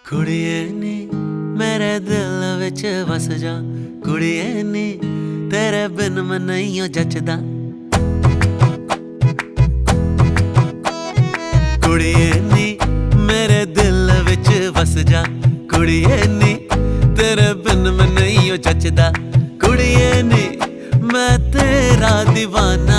कुड़िए नी मेरे दिल विच वस जा, कुड़िए नी तेरे बिन मैं नहीं जचदा। कुड़िए नी मेरे दिल विच वस जा, कुड़िए नी तेरे बिन मैं नहीं जचदा। कुड़िए नी मैं तेरा दीवाना।